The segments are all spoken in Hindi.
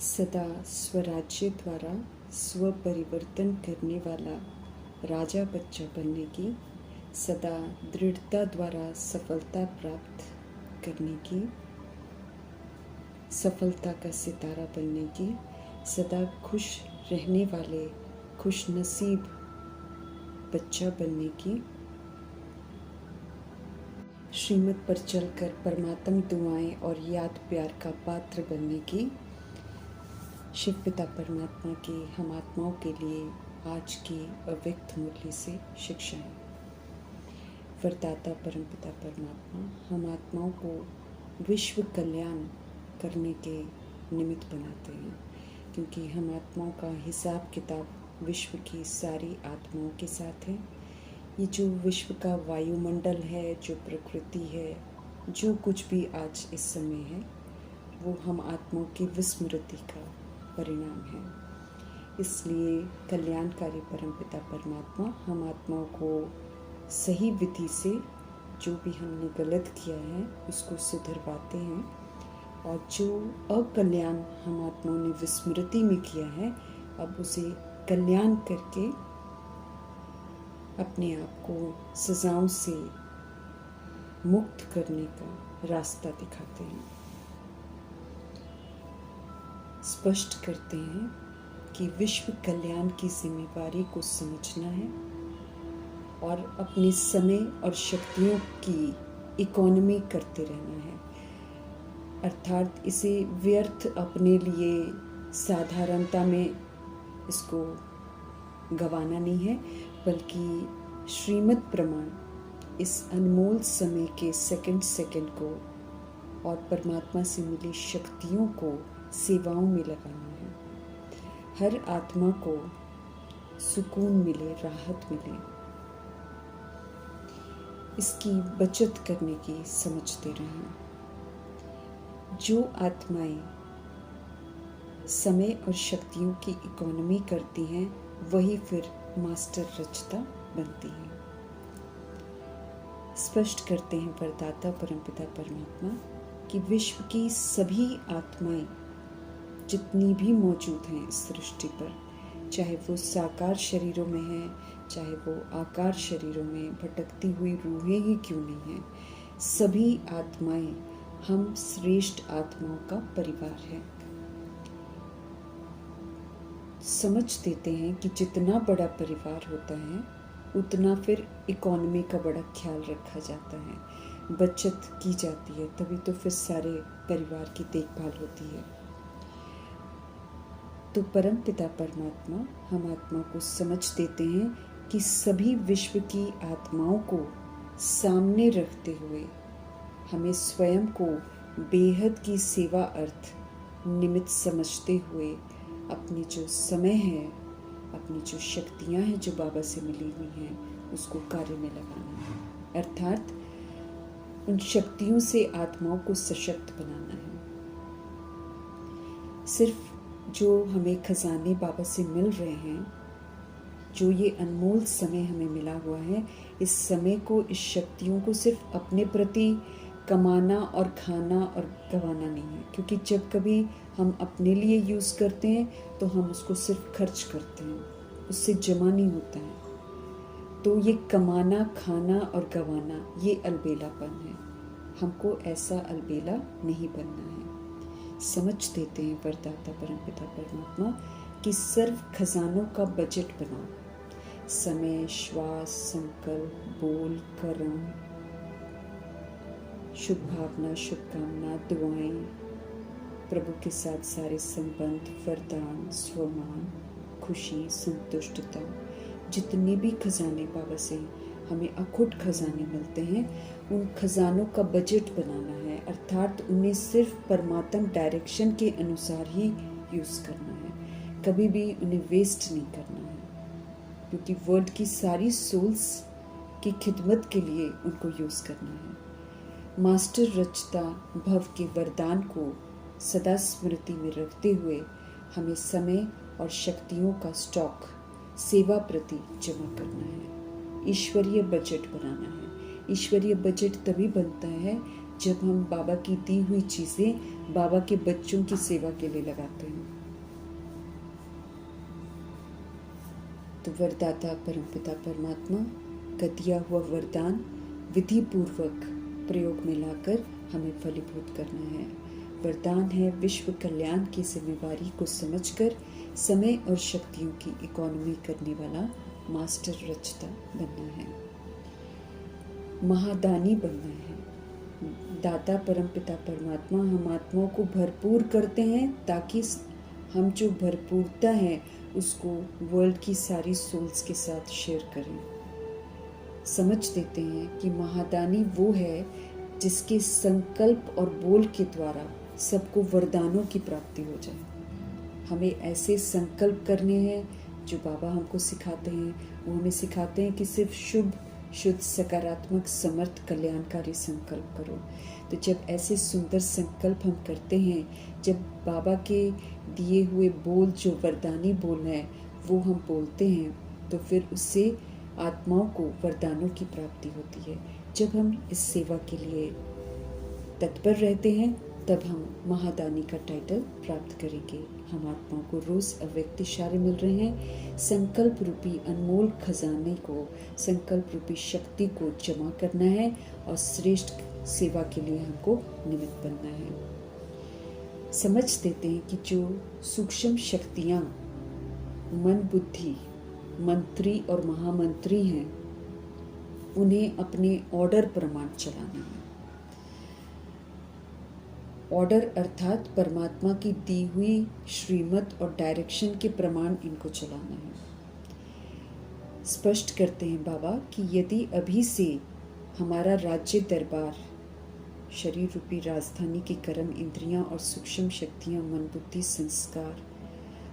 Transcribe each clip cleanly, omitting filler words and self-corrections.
सदा स्वराज्य द्वारा स्व परिवर्तन करने वाला राजा बच्चा बनने की, सदा दृढ़ता द्वारा सफलता प्राप्त करने की, सफलता का सितारा बनने की, सदा खुश रहने वाले खुश नसीब बच्चा बनने की, श्रीमत पर चलकर परमात्म दुआएं और याद प्यार का पात्र बनने की, शिव पिता परमात्मा की हम आत्माओं के लिए आज की अव्यक्त मूल्य से शिक्षाएं। वरदाता परमपिता परमात्मा हम आत्माओं को विश्व कल्याण करने के निमित्त बनाते हैं, क्योंकि हम आत्माओं का हिसाब किताब विश्व की सारी आत्माओं के साथ है। ये जो विश्व का वायुमंडल है, जो प्रकृति है, जो कुछ भी आज इस समय है, वो हम आत्माओं की विस्मृति का परिणाम है। इसलिए कल्याणकारी परमपिता परमात्मा हम आत्माओं को सही विधि से जो भी हमने गलत किया है उसको सुधरवाते हैं, और जो अकल्याण हम आत्माओं ने विस्मृति में किया है अब उसे कल्याण करके अपने आप को सजाओं से मुक्त करने का रास्ता दिखाते हैं। स्पष्ट करते हैं कि विश्व कल्याण की जिम्मेवारी को समझना है और अपने समय और शक्तियों की इकोनॉमी करते रहना है, अर्थात इसे व्यर्थ अपने लिए साधारणता में इसको गंवाना नहीं है, बल्कि श्रीमत प्रमाण इस अनमोल समय के सेकंड सेकंड को और परमात्मा से मिली शक्तियों को सेवाओं में लगाना है। हर आत्मा को सुकून मिले, राहत मिले, इसकी बचत करने की समझते रहें। जो आत्माएं समय और शक्तियों की इकोनॉमी करती हैं वही फिर मास्टर रचता बनती है। स्पष्ट करते हैं वरदाता परमपिता परमात्मा कि विश्व की सभी आत्माएं जितनी भी मौजूद हैं इस सृष्टि पर, चाहे वो साकार शरीरों में हैं, चाहे वो आकार शरीरों में भटकती हुई रूहें ही क्यों नहीं हैं, सभी आत्माएं हम श्रेष्ठ आत्माओं का परिवार है। समझ देते हैं कि जितना बड़ा परिवार होता है उतना फिर इकोनॉमी का बड़ा ख्याल रखा जाता है, बचत की जाती है, तभी तो फिर सारे परिवार की देखभाल होती है। तो परम पिता परमात्मा हम आत्मा को समझ देते हैं कि सभी विश्व की आत्माओं को सामने रखते हुए हमें स्वयं को बेहद की सेवा अर्थ निमित्त समझते हुए अपनी जो समय है, अपनी जो शक्तियां हैं जो बाबा से मिली हुई हैं, उसको कार्य में लगाना है, अर्थात उन शक्तियों से आत्माओं को सशक्त बनाना है। सिर्फ जो हमें खजाने बाबा से मिल रहे हैं, जो ये अनमोल समय हमें मिला हुआ है, इस समय को, इस शक्तियों को सिर्फ अपने प्रति कमाना और खाना और गंवाना नहीं है, क्योंकि जब कभी हम अपने लिए यूज़ करते हैं तो हम उसको सिर्फ खर्च करते हैं, उससे जमा नहीं होता है। तो ये कमाना, खाना और गंवाना ये अलबेलापन है। हमको ऐसा अलबेला नहीं बनना है। समझ देते हैं वरदाता परमपिता परमात्मा कि सर्व खजानों का बजट बनाओ। समय, श्वास, संकल्प, बोल, कर्म, शुभ भावना, शुभकामना, दुआएं, प्रभु के साथ सारे संबंध, वरदान, स्वमान, खुशी, संतुष्टता, जितने भी खजाने बाबा से हमें अखुट खजाने मिलते हैं, उन खजानों का बजट बनाना है, अर्थात उन्हें सिर्फ परमात्म डायरेक्शन के अनुसार ही यूज़ करना है, कभी भी उन्हें वेस्ट नहीं करना है, क्योंकि वर्ल्ड की सारी सोल्स की खिदमत के लिए उनको यूज़ करना है। मास्टर रचता भव के वरदान को सदा स्मृति में रखते हुए हमें समय और शक्तियों का स्टॉक सेवा प्रति जमा करना है, ईश्वरीय बजट बनाना है। ईश्वरीय बजट तभी बनता है जब हम बाबा की दी हुई चीज़ें बाबा के बच्चों की सेवा के लिए लगाते हैं। तो वरदाता परमपिता परमात्मा का दिया हुआ वरदान विधि पूर्वक प्रयोग में लाकर हमें फलीभूत करना है। वरदान है विश्व कल्याण की जिम्मेवारी को समझकर समय और शक्तियों की इकोनॉमी करने वाला मास्टर रचता बनना है, महादानी बनना है। दाता परमपिता परमात्मा हम आत्माओं को भरपूर करते हैं ताकि हम जो भरपूरता है उसको वर्ल्ड की सारी सोल्स के साथ शेयर करें। समझ देते हैं कि महादानी वो है जिसके संकल्प और बोल के द्वारा सबको वरदानों की प्राप्ति हो जाए। हमें ऐसे संकल्प करने हैं जो बाबा हमको सिखाते हैं। वो हमें सिखाते हैं कि सिर्फ शुभ शुद्ध सकारात्मक समर्थ कल्याणकारी संकल्प करो। तो जब ऐसे सुंदर संकल्प हम करते हैं, जब बाबा के दिए हुए बोल जो वरदानी बोल है वो हम बोलते हैं, तो फिर उससे आत्माओं को वरदानों की प्राप्ति होती है। जब हम इस सेवा के लिए तत्पर रहते हैं तब हम महादानी का टाइटल प्राप्त करेंगे। हम आत्माओं को रोज अव्यक्त इशारे मिल रहे हैं। संकल्प रूपी अनमोल खजाने को, संकल्प रूपी शक्ति को जमा करना है और श्रेष्ठ सेवा के लिए हमको निमित्त बनना है। समझ देते हैं कि जो सूक्ष्म शक्तियाँ मन बुद्धि मंत्री और महामंत्री हैं, उन्हें अपने ऑर्डर प्रमाण चलाना है। ऑर्डर अर्थात परमात्मा की दी हुई श्रीमत और डायरेक्शन के प्रमाण इनको चलाना है। स्पष्ट करते हैं बाबा कि यदि अभी से हमारा राज्य दरबार, शरीर रूपी राजधानी की कर्म इंद्रियां और सूक्ष्म शक्तियां, मन बुद्धि संस्कार,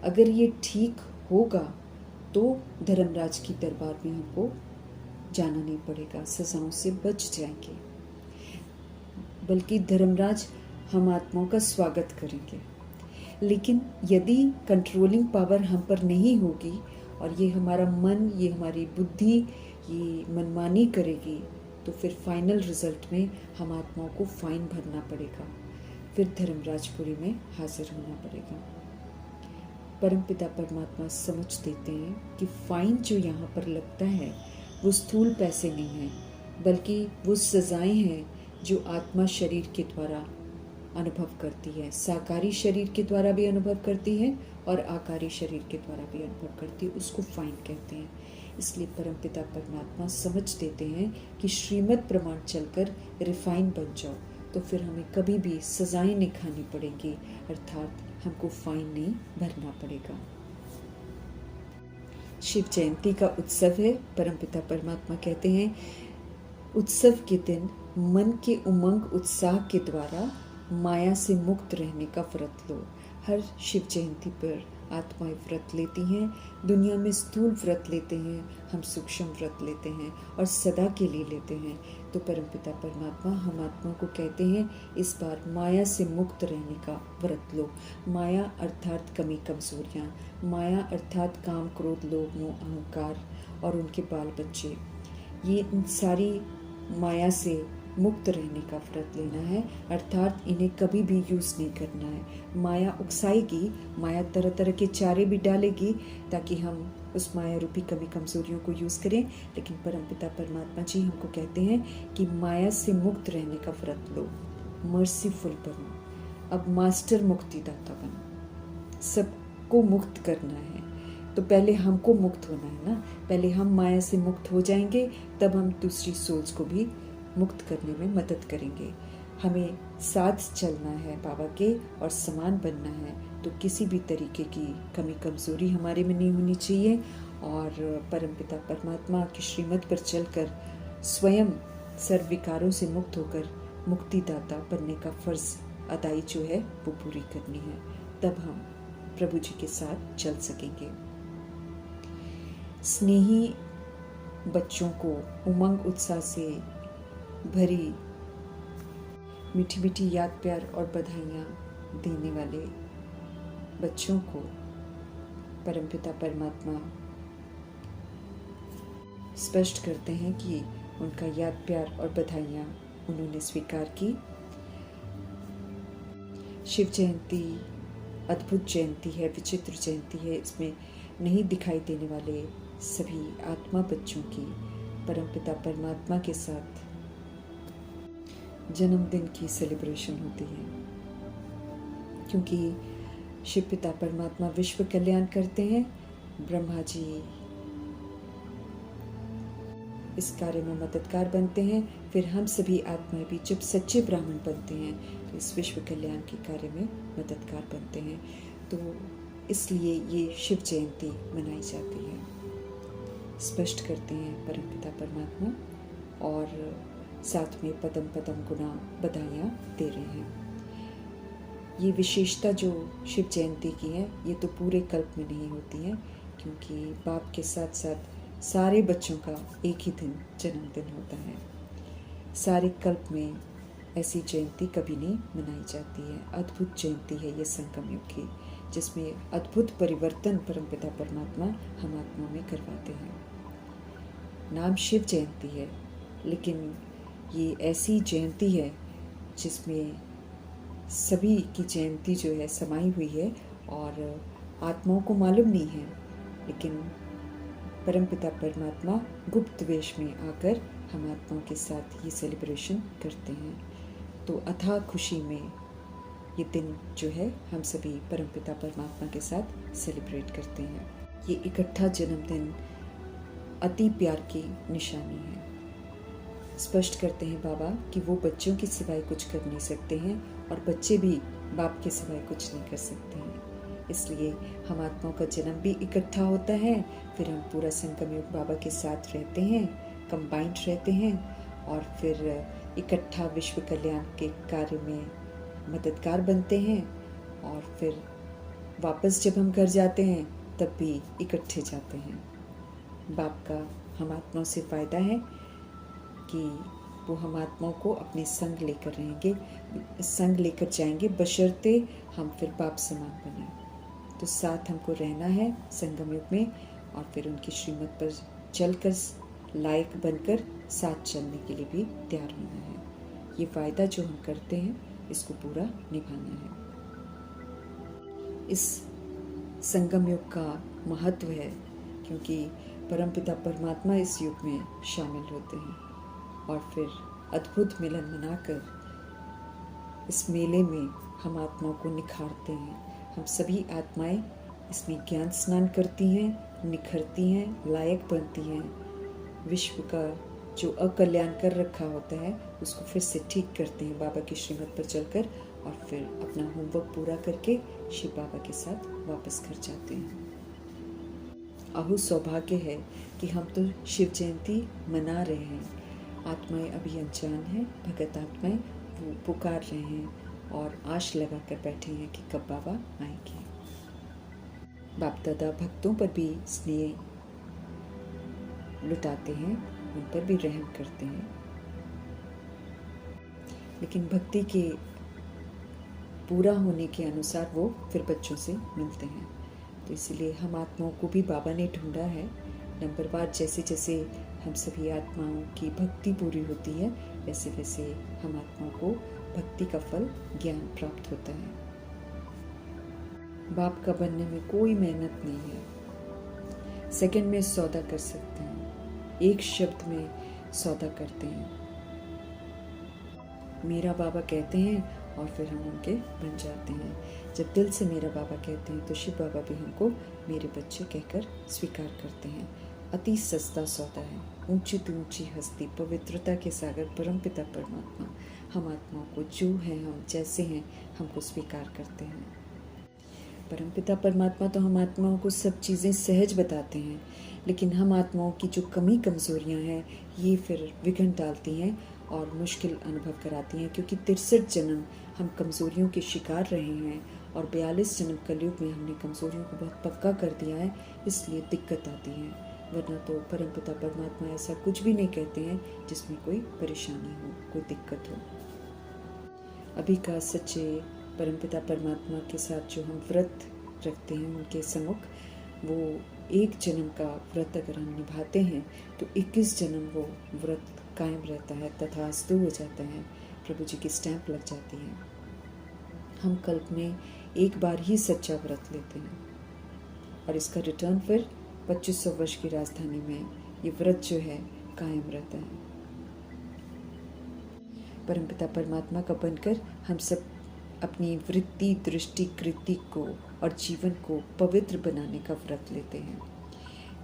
अगर ये ठीक होगा तो धर्मराज की दरबार में हमको जाना नहीं पड़ेगा, सजाओं से बच जाएंगे, बल्कि धर्मराज हम आत्माओं का स्वागत करेंगे। लेकिन यदि कंट्रोलिंग पावर हम पर नहीं होगी और ये हमारा मन, ये हमारी बुद्धि ये मनमानी करेगी, तो फिर फाइनल रिजल्ट में हम आत्माओं को फाइन भरना पड़ेगा, फिर धर्मराजपुरी में हाजिर होना पड़ेगा। परमपिता परमात्मा समझ देते हैं कि फाइन जो यहाँ पर लगता है वो स्थूल पैसे नहीं है, बल्कि वो सजाएं हैं जो आत्मा शरीर के द्वारा अनुभव करती है, साकारी शरीर के द्वारा भी अनुभव करती है और आकारी शरीर के द्वारा भी अनुभव करती है, उसको फाइन कहते हैं। इसलिए परमपिता परमात्मा समझ देते हैं कि श्रीमत प्रमाण चलकर रिफाइन बन जाओ तो फिर हमें कभी भी सजाएं नहीं खानी पड़ेंगी, अर्थात हमको फाइन नहीं भरना पड़ेगा। शिव जयंती का उत्सव है। परमपिता परमात्मा कहते हैं उत्सव के दिन मन के उमंग उत्साह के द्वारा माया से मुक्त रहने का व्रत लो। हर शिव जयंती पर आत्माएं व्रत लेती हैं, दुनिया में स्थूल व्रत लेते हैं, हम सूक्ष्म व्रत लेते हैं और सदा के लिए लेते हैं। तो परमपिता परमात्मा हम आत्मा को कहते हैं इस बार माया से मुक्त रहने का व्रत लो। माया अर्थात कमी कमजोरियाँ, माया अर्थात काम क्रोध लोभ मोह अहंकार और उनके बाल बच्चे, ये इन सारी माया से मुक्त रहने का व्रत लेना है, अर्थात इन्हें कभी भी यूज़ नहीं करना है। माया उकसाएगी, माया तरह तरह के चारे भी डालेगी ताकि हम उस माया रूपी कमी कमजोरियों को यूज़ करें, लेकिन परमपिता परमात्मा जी हमको कहते हैं कि माया से मुक्त रहने का व्रत लो, मर्सीफुल बनो, अब मास्टर मुक्तिदाता बनो, सबको मुक्त करना है। तो पहले हमको मुक्त होना है ना, पहले हम माया से मुक्त हो जाएंगे, तब हम दूसरी सोल्स को भी मुक्त करने में मदद करेंगे। हमें साथ चलना है बाबा के और समान बनना है, तो किसी भी तरीके की कमी कमजोरी हमारे में नहीं होनी चाहिए और परमपिता परमात्मा की श्रीमत पर चलकर स्वयं सर्व विकारों से मुक्त होकर मुक्तिदाता बनने का फर्ज अदाई जो है वो पूरी करनी है, तब हम प्रभु जी के साथ चल सकेंगे। स्नेही बच्चों को उमंग उत्साह से भरी मीठी मीठी याद प्यार और बधाइयाँ देने वाले बच्चों को परमपिता परमात्मा स्पष्ट करते हैं कि उनका याद प्यार और बधाइयाँ उन्होंने स्वीकार की। शिव जयंती अद्भुत जयंती है, विचित्र जयंती है। इसमें नहीं दिखाई देने वाले सभी आत्मा बच्चों की परमपिता परमात्मा के साथ जन्मदिन की सेलिब्रेशन होती है, क्योंकि शिव पिता परमात्मा विश्व कल्याण करते हैं। ब्रह्मा जी इस कार्य में मददगार बनते हैं। फिर हम सभी आत्माएं भी जब सच्चे ब्राह्मण बनते हैं तो इस विश्व कल्याण के कार्य में मददगार बनते हैं। तो इसलिए ये शिव जयंती मनाई जाती है, स्पष्ट करते हैं परमपिता परमात्मा, और साथ में पदम पदम गुना बधाइयाँ दे रहे हैं। ये विशेषता जो शिव जयंती की है ये तो पूरे कल्प में नहीं होती है, क्योंकि बाप के साथ साथ सारे बच्चों का एक ही दिन जन्मदिन होता है। सारे कल्प में ऐसी जयंती कभी नहीं मनाई जाती है। अद्भुत जयंती है ये संगम युग की, जिसमें अद्भुत परिवर्तन परमपिता परमात्मा हम आत्मा में करवाते हैं। नाम शिव जयंती है, लेकिन ये ऐसी जयंती है जिसमें सभी की जयंती जो है समाई हुई है और आत्माओं को मालूम नहीं है, लेकिन परमपिता परमात्मा गुप्त वेश में आकर हम आत्माओं के साथ ये सेलिब्रेशन करते हैं। तो अथाह खुशी में ये दिन जो है हम सभी परमपिता परमात्मा के साथ सेलिब्रेट करते हैं। ये इकट्ठा जन्मदिन अति प्यार की निशानी है। स्पष्ट करते हैं बाबा कि वो बच्चों की सिवाय कुछ कर नहीं सकते हैं और बच्चे भी बाप के सिवाय कुछ नहीं कर सकते हैं। इसलिए हम आत्माओं का जन्म भी इकट्ठा होता है, फिर हम पूरा संगम युग बाबा के साथ रहते हैं, कंबाइंड रहते हैं, और फिर इकट्ठा विश्व कल्याण के कार्य में मददगार बनते हैं, और फिर वापस जब हम घर जाते हैं तब भी इकट्ठे जाते हैं। बाप का हम आत्माओं से फ़ायदा है कि वो हम आत्माओं को अपने संग लेकर रहेंगे, संग लेकर जाएंगे, बशर्ते हम फिर बाप समान बने। तो साथ हमको रहना है संगम युग में, और फिर उनकी श्रीमत पर चलकर लायक बनकर साथ चलने के लिए भी तैयार होना है। ये वायदा जो हम करते हैं इसको पूरा निभाना है। इस संगम युग का महत्व है क्योंकि परमपिता परमात्मा इस युग में शामिल होते हैं, और फिर अद्भुत मिलन मनाकर इस मेले में हम आत्माओं को निखारते हैं। हम सभी आत्माएं इसमें ज्ञान स्नान करती हैं, निखरती हैं, लायक बनती हैं। विश्व का जो अकल्याण कर रखा होता है उसको फिर से ठीक करते हैं बाबा की श्रीमत पर चलकर, और फिर अपना होमवर्क पूरा करके शिव बाबा के साथ वापस घर जाते हैं। अहो सौभाग्य है कि हम तो शिव जयंती मना रहे हैं। आत्माएं अभी अनजान हैं, भगत आत्माएं वो पुकार रहे हैं और आश लगा कर बैठे हैं कि कब बाबा आएंगे। बाप दादा भक्तों पर भी स्नेह लुटाते हैं, उन पर भी रहम करते हैं, लेकिन भक्ति के पूरा होने के अनुसार वो फिर बच्चों से मिलते हैं। तो इसलिए हम आत्माओं को भी बाबा ने ढूंढा है नंबरवार। जैसे जैसे हम सभी आत्माओं की भक्ति पूरी होती है वैसे वैसे हम आत्माओं को भक्ति का फल ज्ञान प्राप्त होता है। बाप का बनने में कोई मेहनत नहीं है। सेकंड में सौदा कर सकते हैं, एक शब्द में सौदा करते हैं। मेरा बाबा कहते हैं और फिर हम उनके बन जाते हैं। जब दिल से मेरा बाबा कहते हैं तो शिव बाबा भी हमको मेरे बच्चे कहकर स्वीकार करते हैं। अति सस्ता सौदा है। ऊंची तो ऊंची हस्ती, पवित्रता के सागर परमपिता परमात्मा हम आत्माओं को जो हैं, हम जैसे हैं, हमको स्वीकार करते हैं। परमपिता परमात्मा तो हम आत्माओं को सब चीज़ें सहज बताते हैं, लेकिन हम आत्माओं की जो कमी कमज़ोरियाँ हैं ये फिर विघ्न डालती हैं और मुश्किल अनुभव कराती हैं, क्योंकि 63 जन्म हम कमज़ोरियों के शिकार रहे हैं और 42 जन्म कलयुग में हमने कमज़ोरियों को बहुत पक्का कर दिया है, इसलिए दिक्कत आती है। वरना तो परमपिता परमात्मा ऐसा कुछ भी नहीं कहते हैं जिसमें कोई परेशानी हो, कोई दिक्कत हो। अभी का सच्चे परमपिता परमात्मा के साथ जो हम व्रत रखते हैं उनके सम्मुख, वो एक जन्म का व्रत अगर हम निभाते हैं तो 21 जन्म वो व्रत कायम रहता है, तथास्तु हो जाता है, प्रभु जी की स्टैंप लग जाती है। हम कल्प में एक बार ही सच्चा व्रत लेते हैं और इसका रिटर्न फिर 2500 वर्ष की राजधानी में ये व्रत जो है कायम रहता है। परमपिता परमात्मा का बनकर हम सब अपनी वृत्ति, दृष्टि, कृति को और जीवन को पवित्र बनाने का व्रत लेते हैं।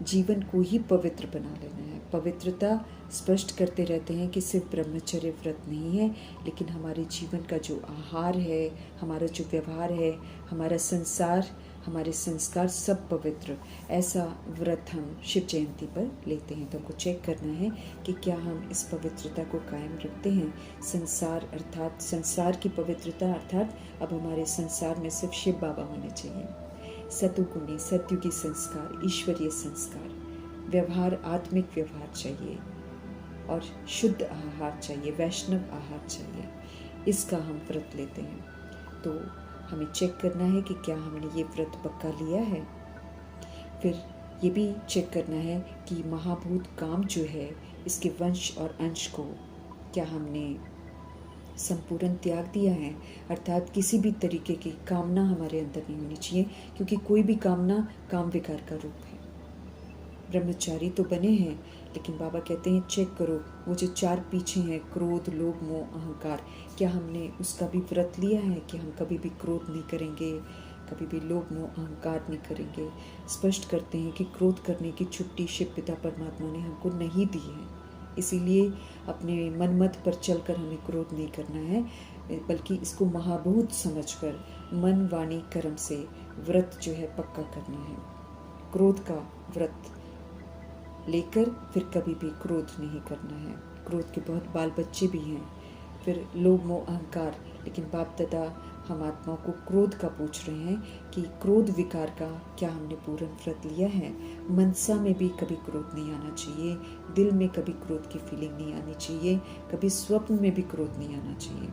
जीवन को ही पवित्र बना लेना है। पवित्रता स्पष्ट करते रहते हैं कि सिर्फ ब्रह्मचर्य व्रत नहीं है, लेकिन हमारे जीवन का जो आहार है, हमारा जो व्यवहार है, हमारा संसार, हमारे संस्कार सब पवित्र, ऐसा व्रत हम शिव जयंती पर लेते हैं। तो हमको चेक करना है कि क्या हम इस पवित्रता को कायम रखते हैं। संसार अर्थात संसार की पवित्रता अर्थात अब हमारे संसार में सिर्फ शिव बाबा होने चाहिए। सतुगुणी, सत्युगी संस्कार, ईश्वरीय संस्कार, व्यवहार आत्मिक व्यवहार चाहिए और शुद्ध आहार चाहिए, वैष्णव आहार चाहिए। इसका हम व्रत लेते हैं। तो हमें चेक करना है कि क्या हमने ये व्रत पक्का लिया है। फिर ये भी चेक करना है कि महाभूत काम जो है, इसके वंश और अंश को क्या हमने संपूर्ण त्याग दिया है। अर्थात किसी भी तरीके की कामना हमारे अंदर नहीं होनी चाहिए, क्योंकि कोई भी कामना काम विकार का रूप है। ब्रह्मचारी तो बने हैं, लेकिन बाबा कहते हैं चेक करो वो जो 4 पीछे हैं, क्रोध, लोभ, मोह, अहंकार, क्या हमने उसका भी व्रत लिया है कि हम कभी भी क्रोध नहीं करेंगे, कभी भी लोभ, मोह, अहंकार नहीं करेंगे। स्पष्ट करते हैं कि क्रोध करने की छुट्टी शिव पिता परमात्मा ने हमको नहीं दी है। इसीलिए अपने मनमत पर चलकर हमें क्रोध नहीं करना है, बल्कि इसको महाभूत समझकर मन, वाणी, कर्म से व्रत जो है पक्का करना है। क्रोध का व्रत लेकर फिर कभी भी क्रोध नहीं करना है। क्रोध के बहुत बाल बच्चे भी हैं। फिर लोभ, मोह, अहंकार, लेकिन बाप दादा हम आत्माओं को क्रोध का पूछ रहे हैं कि क्रोध विकार का क्या हमने पूर्ण व्रत लिया है। मनसा में भी कभी क्रोध नहीं आना चाहिए, दिल में कभी क्रोध की फीलिंग नहीं आनी चाहिए, कभी स्वप्न में भी क्रोध नहीं आना चाहिए।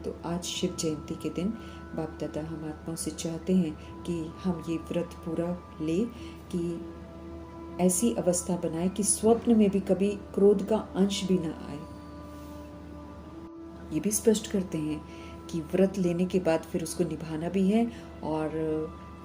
तो आज शिव जयंती के दिन बाप दादा हम आत्माओं से चाहते हैं कि हम ये व्रत पूरा ले, कि ऐसी अवस्था बनाए कि स्वप्न में भी कभी क्रोध का अंश भी ना आए। ये भी स्पष्ट करते हैं कि व्रत लेने के बाद फिर उसको निभाना भी है, और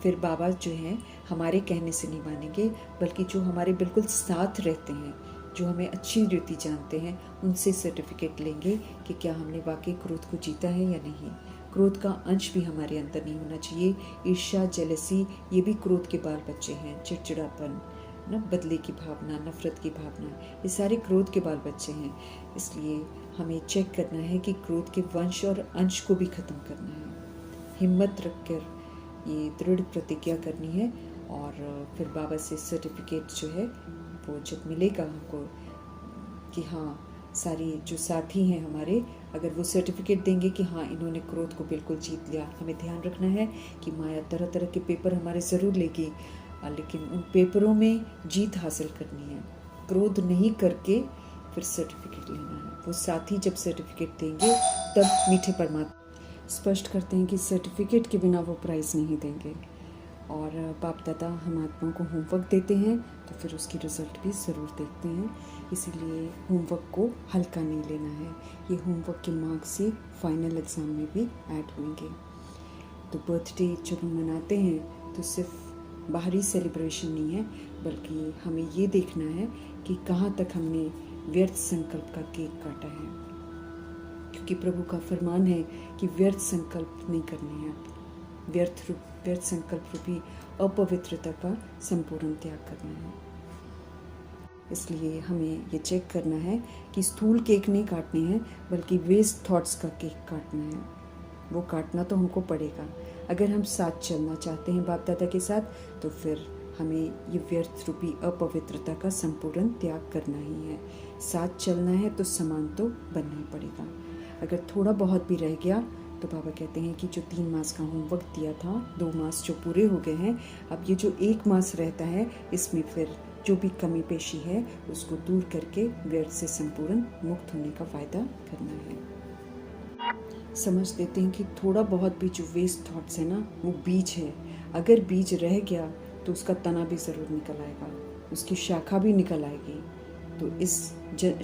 फिर बाबा जो हैं हमारे कहने से नहीं मानेंगे, बल्कि जो हमारे बिल्कुल साथ रहते हैं, जो हमें अच्छी रीति जानते हैं, उनसे सर्टिफिकेट लेंगे कि क्या हमने वाकई क्रोध को जीता है या नहीं। क्रोध का अंश भी हमारे अंदर नहीं होना चाहिए। ईर्ष्या, जेलसी, ये भी क्रोध के बाल बच्चे हैं। चिड़चिड़ापन, न बदले की भावना, नफरत की भावना, ये सारे क्रोध के बाल बच्चे हैं। इसलिए हमें चेक करना है कि क्रोध के वंश और अंश को भी ख़त्म करना है। हिम्मत रखकर ये दृढ़ प्रतिज्ञा करनी है, और फिर बाबा से सर्टिफिकेट जो है वो जब मिलेगा हमको कि हाँ, सारी जो साथी हैं हमारे, अगर वो सर्टिफिकेट देंगे कि हाँ इन्होंने क्रोध को बिल्कुल जीत लिया। हमें ध्यान रखना है कि माया तरह तरह के पेपर हमारे ज़रूर लेगी, लेकिन उन पेपरों में जीत हासिल करनी है। क्रोध नहीं करके फिर सर्टिफिकेट लेना है। वो साथी जब सर्टिफिकेट देंगे तब मीठे परमात्मा स्पष्ट करते हैं कि सर्टिफिकेट के बिना वो प्राइज़ नहीं देंगे। और बाप दादा हम आत्माओं को होमवर्क देते हैं तो फिर उसकी रिज़ल्ट भी ज़रूर देखते हैं। इसीलिए होमवर्क को हल्का नहीं लेना है। ये होमवर्क के मार्क्स से फाइनल एग्ज़ाम में भी ऐड होंगे। तो बर्थडे जब हम मनाते हैं तो सिर्फ बाहरी सेलिब्रेशन नहीं है, बल्कि हमें ये देखना है कि कहाँ तक हमने व्यर्थ संकल्प का केक काटा है, क्योंकि प्रभु का फरमान है कि व्यर्थ संकल्प नहीं करने हैं। व्यर्थ संकल्प रूपी अपवित्रता का संपूर्ण त्याग करना है। इसलिए हमें ये चेक करना है कि स्थूल केक नहीं काटने हैं, बल्कि वेस्ट थॉट्स का केक काटना है। वो काटना तो हमको पड़ेगा। अगर हम साथ चलना चाहते हैं बाप दादा के साथ, तो फिर हमें ये व्यर्थ रूपी अपवित्रता का संपूर्ण त्याग करना ही है। साथ चलना है तो समान तो बनना ही पड़ेगा। अगर थोड़ा बहुत भी रह गया तो बाबा कहते हैं कि जो 3 मास का होमवर्क दिया था, 2 मास जो पूरे हो गए हैं, अब ये जो 1 मास रहता है, इसमें फिर जो भी कमी पेशी है उसको दूर करके व्यर्थ से संपूर्ण मुक्त होने का फ़ायदा करना है। समझ देते हैं कि थोड़ा बहुत भी जो वेस्ट थॉट्स है ना, वो बीज है। अगर बीज रह गया तो उसका तना भी ज़रूर निकल आएगा, उसकी शाखा भी निकल आएगी। तो इस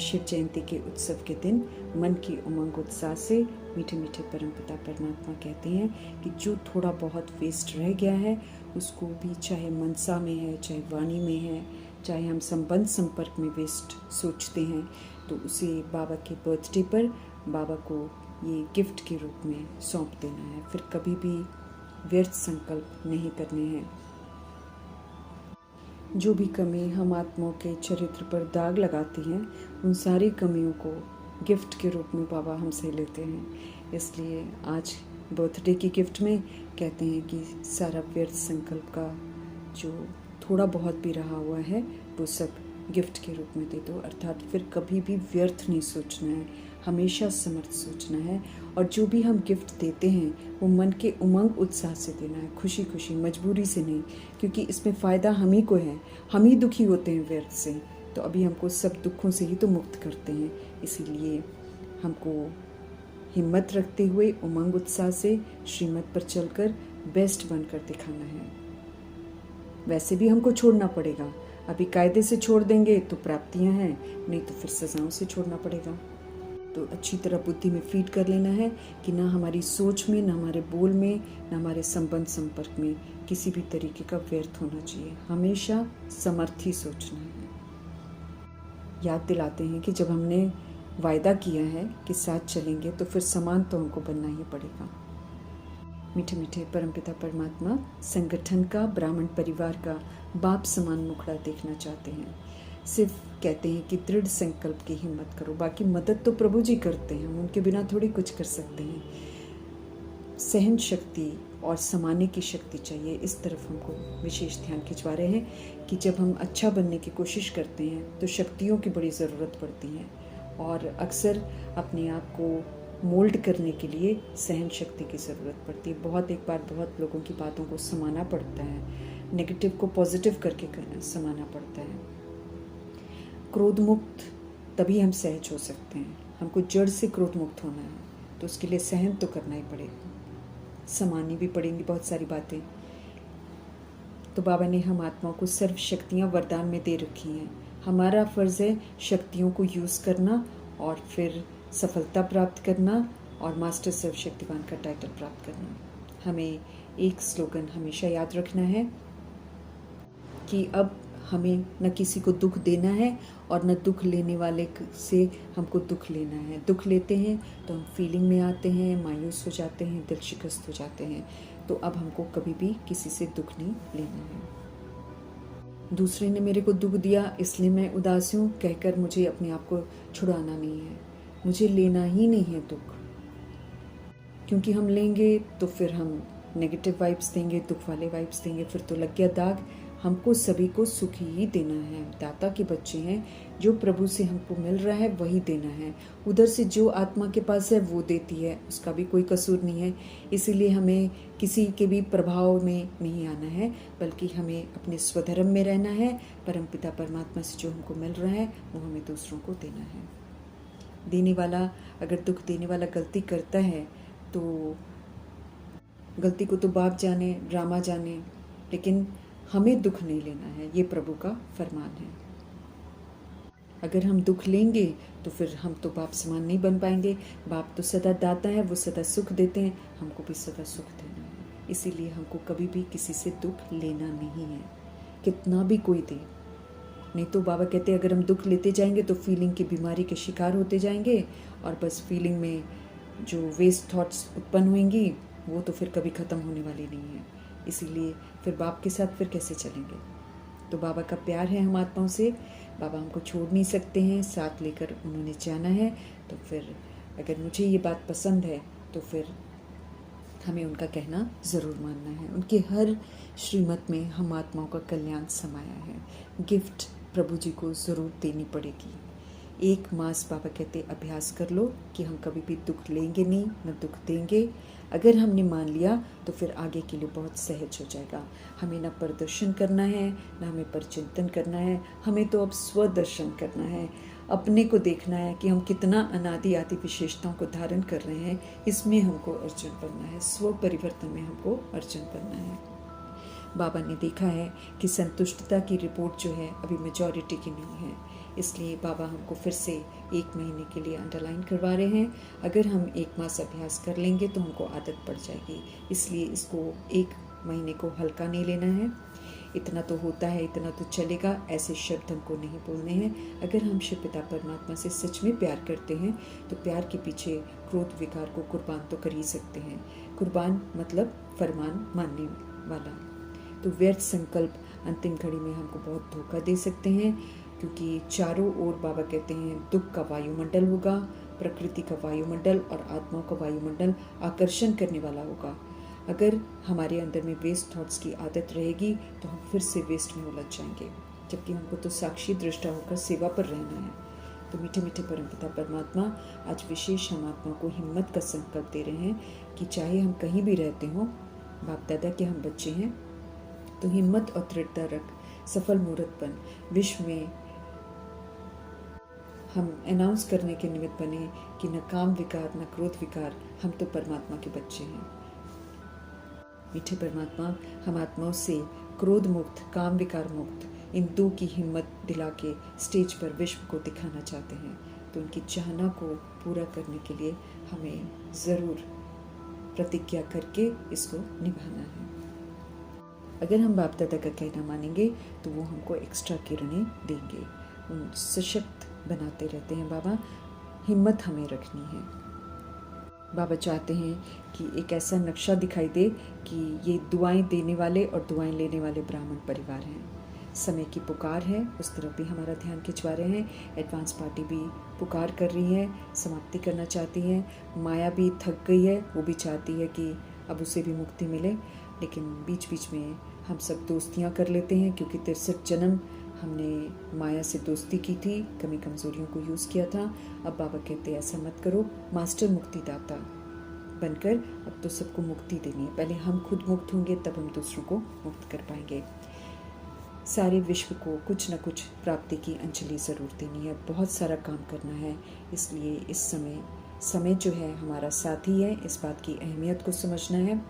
शिव जयंती के उत्सव के दिन मन की उमंग उत्साह से मीठे मीठे परमपिता परमात्मा कहते हैं कि जो थोड़ा बहुत वेस्ट रह गया है उसको भी, चाहे मनसा में है, चाहे वाणी में है, चाहे हम संबंध संपर्क में वेस्ट सोचते हैं, तो उसे बाबा के बर्थडे पर बाबा को ये गिफ्ट के रूप में सौंप देना है। फिर कभी भी व्यर्थ संकल्प नहीं करने हैं। जो भी कमी हम आत्माओं के चरित्र पर दाग लगाती हैं, उन सारी कमियों को गिफ्ट के रूप में बाबा हमसे लेते हैं। इसलिए आज बर्थडे की गिफ्ट में कहते हैं कि सारा व्यर्थ संकल्प का जो थोड़ा बहुत भी रहा हुआ है वो सब गिफ्ट के रूप में दे दो। अर्थात फिर कभी भी व्यर्थ नहीं सोचना है, हमेशा समर्थ सोचना है। और जो भी हम गिफ्ट देते हैं वो मन के उमंग उत्साह से देना है, खुशी खुशी, मजबूरी से नहीं, क्योंकि इसमें फ़ायदा हम ही को है। हम ही दुखी होते हैं व्यर्थ से, तो अभी हमको सब दुखों से ही तो मुक्त करते हैं। इसीलिए हमको हिम्मत रखते हुए उमंग उत्साह से श्रीमत पर चलकर बेस्ट बनकर दिखाना है। वैसे भी हमको छोड़ना पड़ेगा। अभी कायदे से छोड़ देंगे तो प्राप्तियां हैं, नहीं तो फिर सजाओं से छोड़ना पड़ेगा। तो अच्छी तरह बुद्धि में फीड कर लेना है कि ना हमारी सोच में, ना हमारे बोल में, ना हमारे संबंध संपर्क में किसी भी तरीके का व्यर्थ होना चाहिए। हमेशा समर्थ ही सोचना है। याद दिलाते हैं कि जब हमने वायदा किया है कि साथ चलेंगे तो फिर समान तो हमको बनना ही पड़ेगा। मीठे मीठे परमपिता परमात्मा संगठन का, ब्राह्मण परिवार का बाप समान मुखड़ा देखना चाहते हैं। सिर्फ कहते हैं कि दृढ़ संकल्प की हिम्मत करो, बाकी मदद तो प्रभु जी करते हैं, हम उनके बिना थोड़ी कुछ कर सकते हैं। सहन शक्ति और समाने की शक्ति चाहिए, इस तरफ हमको विशेष ध्यान खिंचवा रहे हैं कि जब हम अच्छा बनने की कोशिश करते हैं तो शक्तियों की बड़ी ज़रूरत पड़ती है, और अक्सर अपने आप को मोल्ड करने के लिए सहन शक्ति की ज़रूरत पड़ती है। एक बार बहुत लोगों की बातों को समाना पड़ता है, नेगेटिव को पॉजिटिव करके समाना पड़ता है। क्रोध मुक्त तभी हम सहज हो सकते हैं। हमको जड़ से क्रोध मुक्त होना है तो उसके लिए सहन तो करना ही पड़ेगा, समानी भी पड़ेंगी बहुत सारी बातें। तो बाबा ने हम आत्माओं को सर्व शक्तियाँ वरदान में दे रखी हैं। हमारा फ़र्ज़ है शक्तियों को यूज़ करना और फिर सफलता प्राप्त करना और मास्टर सर्वशक्तिवान का टाइटल प्राप्त करना। हमें एक स्लोगन हमेशा याद रखना है कि अब हमें न किसी को दुख देना है और न दुख लेने वाले से हमको दुख लेना है। दुख लेते हैं तो हम फीलिंग में आते हैं, मायूस हो जाते हैं, दिल शिकस्त हो जाते हैं। तो अब हमको कभी भी किसी से दुख नहीं लेना है। दूसरे ने मेरे को दुख दिया इसलिए मैं उदास हूँ कहकर मुझे अपने आप को छुड़ाना नहीं है। मुझे लेना ही नहीं है दुख, क्योंकि हम लेंगे तो फिर हम नेगेटिव वाइब्स देंगे, दुख वाले वाइब्स देंगे, फिर तो लग गया दाग। हमको सभी को सुख ही देना है। दाता के बच्चे हैं, जो प्रभु से हमको मिल रहा है वही देना है। उधर से जो आत्मा के पास है वो देती है, उसका भी कोई कसूर नहीं है। इसीलिए हमें किसी के भी प्रभाव में नहीं आना है, बल्कि हमें अपने स्वधर्म में रहना है। परमपिता परमात्मा से जो हमको मिल रहा है वो हमें दूसरों को देना है। देने वाला, अगर दुख देने वाला गलती करता है तो गलती को तो बाप जाने, ड्रामा जाने, लेकिन हमें दुख नहीं लेना है। ये प्रभु का फरमान है। अगर हम दुख लेंगे तो फिर हम तो बाप समान नहीं बन पाएंगे। बाप तो सदा दाता है, वो सदा सुख देते हैं, हमको भी सदा सुख देना है। इसीलिए हमको कभी भी किसी से दुख लेना नहीं है, कितना भी कोई दे। नहीं तो बाबा कहते हैं अगर हम दुख लेते जाएंगे तो फीलिंग की बीमारी के शिकार होते जाएंगे, और बस फीलिंग में जो वेस्ट थॉट्स उत्पन्न होंगी वो तो फिर कभी ख़त्म होने वाली नहीं है। इसीलिए फिर बाप के साथ फिर कैसे चलेंगे। तो बाबा का प्यार है हम आत्माओं से, बाबा हमको छोड़ नहीं सकते हैं, साथ लेकर उन्होंने जाना है। तो फिर अगर मुझे ये बात पसंद है तो फिर हमें उनका कहना ज़रूर मानना है। उनके हर श्रीमत में हम आत्माओं का कल्याण समाया है। गिफ्ट प्रभु जी को ज़रूर देनी पड़ेगी। 1 मास बाबा कहते अभ्यास कर लो कि हम कभी भी दुख लेंगे नहीं, न दुख देंगे। अगर हमने मान लिया तो फिर आगे के लिए बहुत सहज हो जाएगा। हमें ना प्रदर्शन करना है, ना हमें परचिंतन करना है, हमें तो अब स्वदर्शन करना है। अपने को देखना है कि हम कितना अनादि आदि विशेषताओं को धारण कर रहे हैं, इसमें हमको अर्जुन बनना है। स्व परिवर्तन में हमको अर्जुन बनना है। बाबा ने देखा है कि संतुष्टता की रिपोर्ट जो है अभी मेजॉरिटी की नहीं है। इसलिए बाबा हमको फिर से 1 महीने के लिए अंडरलाइन करवा रहे हैं। अगर हम 1 मास अभ्यास कर लेंगे तो हमको आदत पड़ जाएगी, इसलिए इसको 1 महीने को हल्का नहीं लेना है। इतना तो होता है, इतना तो चलेगा, ऐसे शब्द हमको नहीं बोलने हैं। अगर हम शिव पिता परमात्मा से सच में प्यार करते हैं तो प्यार के पीछे क्रोध विकार को कुर्बान तो कर ही सकते हैं। कुर्बान मतलब फरमान मानने वाला। तो व्यर्थ संकल्प अंतिम घड़ी में हमको बहुत धोखा दे सकते हैं, क्योंकि चारों ओर बाबा कहते हैं दुख का वायुमंडल होगा, प्रकृति का वायुमंडल और आत्माओं का वायुमंडल आकर्षण करने वाला होगा। अगर हमारे अंदर में वेस्ट थॉट्स की आदत रहेगी तो हम फिर से वेस्ट में उलझ जाएंगे, जबकि हमको तो साक्षी दृष्टा होकर सेवा पर रहना है। तो मीठे मीठे परमपिता परमात्मा आज विशेष हम आत्मा को हिम्मत का संकल्प दे रहे हैं कि चाहे हम कहीं भी रहते हों, बाप दादा के हम बच्चे हैं, तो हिम्मत और दृढ़ता रख सफल मुहूर्त बन विश्व में हम अनाउंस करने के निमित्त बने कि न काम विकार न क्रोध विकार, हम तो परमात्मा के बच्चे हैं। मीठे परमात्मा हम आत्माओं से क्रोध मुक्त, काम विकार मुक्त, इन 2 की हिम्मत दिला के स्टेज पर विश्व को दिखाना चाहते हैं। तो उनकी चाहना को पूरा करने के लिए हमें ज़रूर प्रतिज्ञा करके इसको निभाना है। अगर हम बाप दादा का कहना मानेंगे तो वो हमको एक्स्ट्रा किरणें देंगे, उन सशक्त बनाते रहते हैं बाबा। हिम्मत हमें रखनी है। बाबा चाहते हैं कि एक ऐसा नक्शा दिखाई दे कि ये दुआएं देने वाले और दुआएं लेने वाले ब्राह्मण परिवार हैं। समय की पुकार है, उस तरफ भी हमारा ध्यान खिंचवा रहे हैं। एडवांस पार्टी भी पुकार कर रही है, समाप्ति करना चाहती है। माया भी थक गई है, वो भी चाहती है कि अब उसे भी मुक्ति मिले, लेकिन बीच बीच में हम सब दोस्तियां कर लेते हैं, क्योंकि 63 जन्म हमने माया से दोस्ती की थी, कमी कमज़ोरियों को यूज़ किया था। अब बाबा कहते हैं ऐसा मत करो, मास्टर मुक्तिदाता बनकर अब तो सबको मुक्ति देनी है। पहले हम खुद मुक्त होंगे, तब हम दूसरों को मुक्त कर पाएंगे। सारे विश्व को कुछ न कुछ प्राप्ति की अंजलि ज़रूर देनी है, बहुत सारा काम करना है। इसलिए इस समय जो है हमारा साथी है, इस बात की अहमियत को समझना है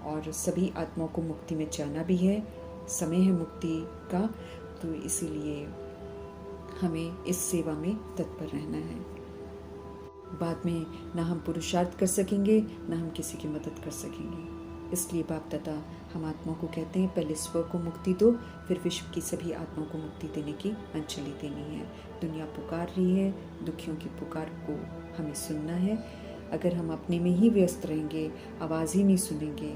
और सभी आत्माओं को मुक्ति में जाना भी है। समय है मुक्ति का, तो इसीलिए हमें इस सेवा में तत्पर रहना है। बाद में ना हम पुरुषार्थ कर सकेंगे, ना हम किसी की मदद कर सकेंगे। इसलिए बाप दादा हम आत्माओं को कहते हैं पहले स्व को मुक्ति दो, फिर विश्व की सभी आत्माओं को मुक्ति देने की अंजलि देनी है। दुनिया पुकार रही है, दुखियों की पुकार को हमें सुनना है। अगर हम अपने में ही व्यस्त रहेंगे, आवाज़ ही नहीं सुनेंगे,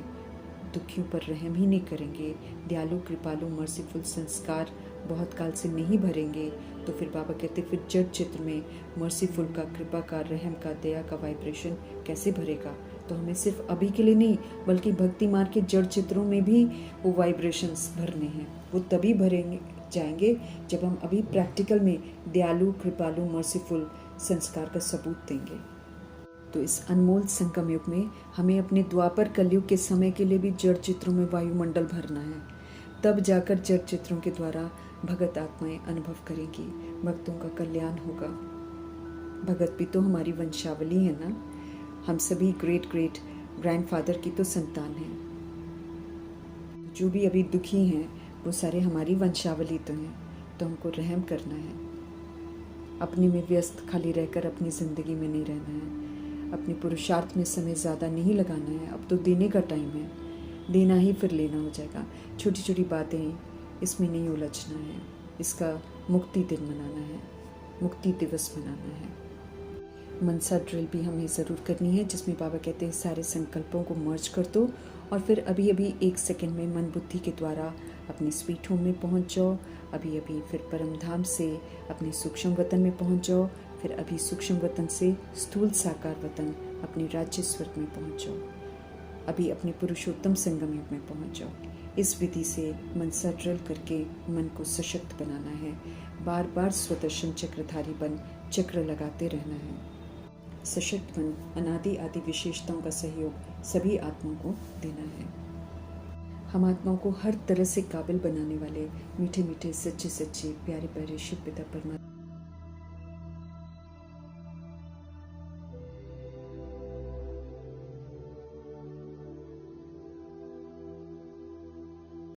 दुखियों पर रहम ही नहीं करेंगे, दयालु कृपालु मर्सीफुल संस्कार बहुत काल से नहीं भरेंगे, तो फिर बाबा कहते फिर जड़ चित्र में मर्सीफुल का, कृपा का, रहम का, दया का वाइब्रेशन कैसे भरेगा। तो हमें सिर्फ अभी के लिए नहीं, बल्कि भक्ति मार्ग के जड़ चित्रों में भी वो वाइब्रेशंस भरने हैं। वो तभी भरेंगे जाएंगे जब हम अभी प्रैक्टिकल में दयालु कृपालु मर्सीफुल संस्कार का सबूत देंगे। तो इस अनमोल संगम युग में हमें अपने द्वापर कलयुग के समय के लिए भी जड़ चित्रों में वायुमंडल भरना है। तब जाकर जड़ चित्रों के द्वारा भगत आत्माएं अनुभव करेंगी, भक्तों का कल्याण होगा। भगत भी तो हमारी वंशावली है ना, हम सभी ग्रेट ग्रेट ग्रैंडफादर की तो संतान हैं। जो भी अभी दुखी हैं वो सारे हमारी वंशावली तो हैं। तो हमको रहम करना है, अपने में व्यस्त खाली रहकर अपनी ज़िंदगी में नहीं रहना है, अपने पुरुषार्थ में समय ज़्यादा नहीं लगाना है। अब तो देने का टाइम है, देना ही फिर लेना हो जाएगा। छोटी छोटी बातें इसमें नहीं उलझना है, इसका मुक्ति दिन मनाना है, मुक्ति दिवस मनाना है। मनसा ड्रिल भी हमें ज़रूर करनी है, जिसमें बाबा कहते हैं सारे संकल्पों को मर्ज कर दो और फिर अभी अभी 1 सेकंड में मन बुद्धि के द्वारा अपने स्वीट होम में पहुंच जाओ। अभी अभी फिर परम धाम से अपने सूक्ष्म वतन में पहुंच जाओ, फिर अभी सूक्ष्म वतन से स्थूल साकार वतन अपने राज्य स्वर्ग में पहुंच जाओ, अभी अपने पुरुषोत्तम संगम युग में पहुंच जाओ। इस विधि से मनसा ड्रिल करके मन को सशक्त बनाना है, बार बार स्वदर्शन चक्रधारी बन चक्र लगाते रहना है। सशक्त बन अनादि आदि विशेषताओं का सहयोग सभी आत्माओं को देना है। हम आत्माओं को हर तरह से काबिल बनाने वाले मीठे मीठे सच्चे सच्चे प्यारे प्यारे शिव पिता परमात्मा